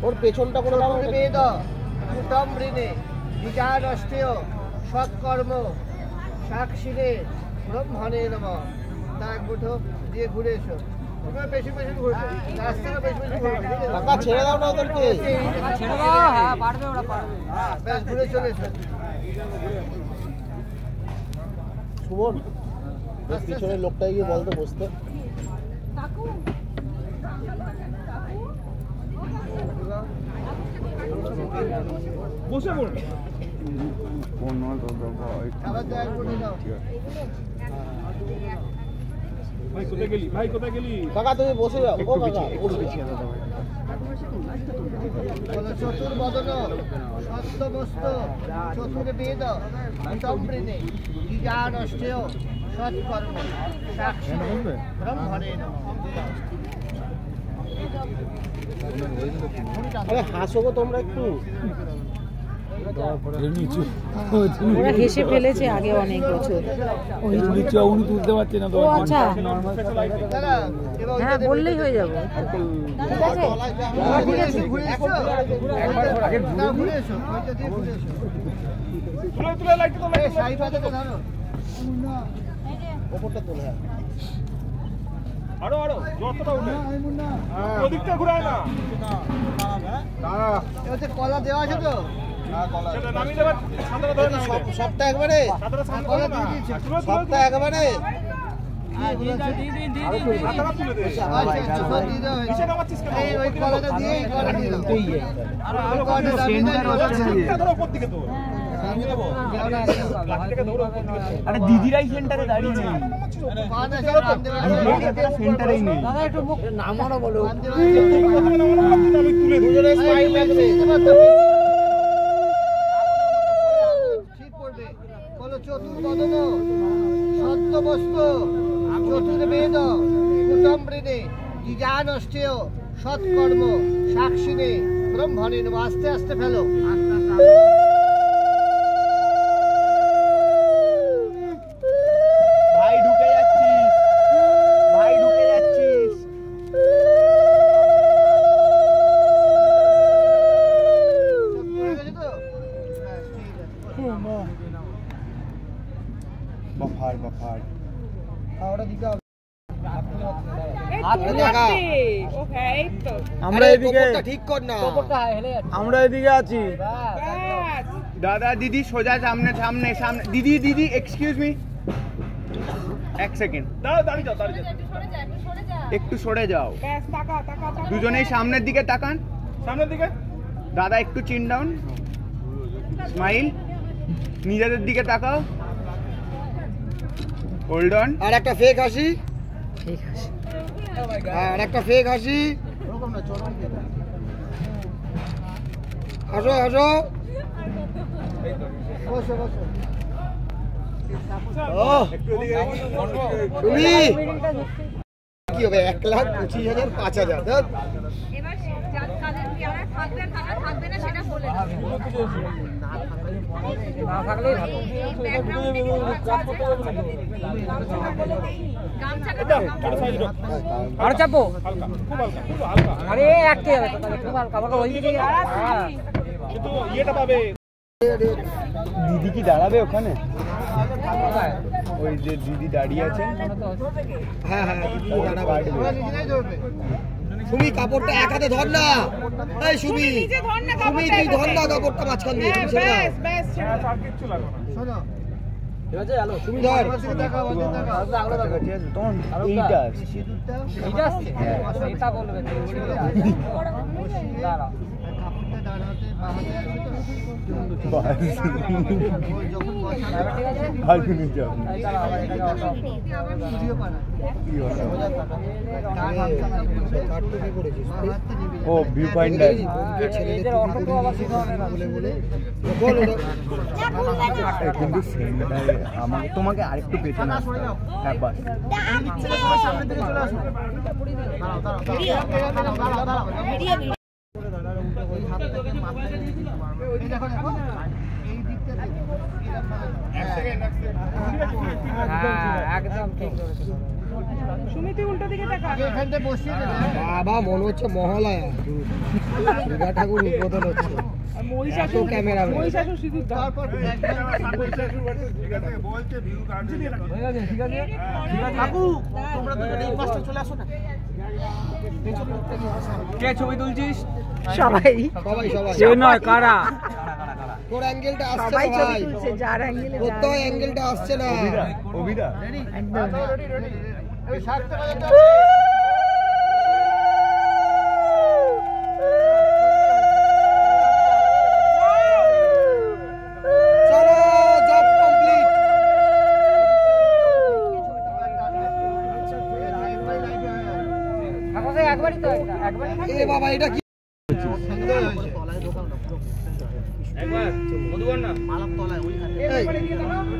ওর পেছনটা করে সৎকর্ম সাক্ষীরে ব্রহ্মণে নমঃ। তা এক মুঠো দিয়ে ঘুরে এসো। বেশি বেশি ঘুরবে, রাস্তাটা বেশি বেশি ঘুরবে। ছেড়ে দাও না ওদেরকে, ছেড়ে দাও। হ্যাঁ পারবে, ওরা পারবে। ব্যাস ঘুরে চলে এসো। সুমন পিছনের লোকটাই গিয়ে বলতে বসতে। বসে পড়। ভাই কোথায় গেলি? ভাই কোথায় গেলি? কাকা তুমি বসে যাও। ও কাকা চতুর্বদন সত্যবস্ত চতুর্বেদ সম্প্রীতি দ্বিজানষ্টেয় সৎকর্ম সাক্ষী ব্রহ্মণে নমঃ। আরে হাসো গো তোমরা একটু। ওরা হেসে ফেলেছে আগে অনেক বছর। উনি তুলতে পারছে না তো। আচ্ছা হ্যাঁ বললেই হয়ে যাবে। আরো আরো জোরটা উঠে ওদিকটা ঘুরায় না। এতে কলা দেওয়া আছে তো? হ্যাঁ কলা সেটা নামিয়ে দেবেন। সাদা ধরে নামিয়ে দেন। সবটা একবারে কলা দিয়ে দিয়েছি। সবটা একবারে দিয়ে হাতটা তুলে দে। সব দিয়ে দাও। নিচে নামাচ্ছিস কেন? এই ওই কলাটা দিয়ে কলা দিয়ে দাও। আর আরো কলাটা সেন্টার হচ্ছে ধরো উপর দিকে তো। আরে দিদিরাই সেন্টারে দাঁড়িয়ে নেই, সেন্টারেই নেই। দাদা একটু মুখ নামানো বলো। চতুর্বদন সত্যবস্ত চতুর্বেদ কুটম্বৃণে দ্বিজানষ্টেয় সৎকর্ম সাক্ষীনে ব্রহ্মণে নমঃ। আস্তে আস্তে ফেলো। ভাই ঢুকে যাচ্ছিস, ভাই ঢুকে যাচ্ছিস। বাফার বাফার ওটা দিতে হবে। আমরা এদিকে ঠিক কর না, আমরা এদিকে আছি। দাদা দিদি সোজা সামনে সামনে সামনে। দিদি দিদি এক্সকিউজ মি, এক সেকেন্ড দাঁড়িয়ে যাও, দাঁড়িয়ে যাও। একটু সরে যাও। দুজনেই সামনের দিকে তাকান, সামনের দিকে। দাদা একটু চিন ডাউন, স্মাইল, নিজেদের দিকে তাকাও, হোল্ড অন। আর একটা ফেক হাসি, আর একটা ফেক হাসি। হাসো হাসো। বসো বসো। তুমি কি হবে? 1,25,000 5,000 আর চাপো। আরে একটা খুব হালকা আমাকে ওই দিকে। কিন্তু ইয়েটা পাবে। দিদি কি দাঁড়াবে ওখানে? ওই যে দিদি দাঁড়িয়ে আছেন। হ্যাঁ হ্যাঁ সুমি কাপড়টা এক হাতে ধর না। এই সুমি, সুমি তুই ধর না কাপড়টা মাঝখান দিয়ে। শোনো তুমি ধর। এইটা এটা বলবে ও ভিউ ফাইন্ডার। কিন্তু আমাকে তোমাকে আরেকটু পেছনে আসতে হবে। হ্যাঁ বাস। ওই হাতটাকে মাথায় রেখে দিতে পারবো। এই দেখো দেখো এই দিকটা একদম ঠিক ধরেছো। সুমিতি উল্টো দিকে তাকা। এখানটা বসিয়ে দেবে। বাবা মনে হচ্ছে মহালয়া দুর্গা ঠাকুর উদ্বোধন হচ্ছে। আর মহিষাসুর ক্যামেরা মহিষাসুর সিঁদুর দাও। তারপর কাকু তোমরা দুজন এই পাশটা চলে আসো না। কে ছবি তুলছিস? সবাই সবাই সবাই সে নয়, কারা? তোর অ্যাঙ্গেলটা আসছে সবাই না ছবি ভাই, তুলছে যার অ্যাঙ্গেলে তোর তো অ্যাঙ্গেলটা আসছে না। অভিদা একদম এই সারতে বাজাতে চলো জব কমপ্লিট। একবারই তো একবারই। এ বাবা এটা কি? এই,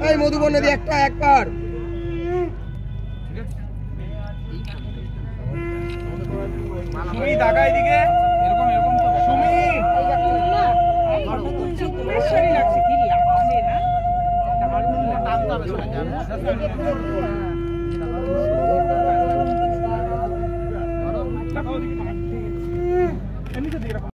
এই মধুবন নদী একটা একবার। সুমি তাকা এদিকে। এরকম এরকম তো সুমি বেশ লাগছে, কি লাগছে না দারুণ লাগছে। টানতে হবে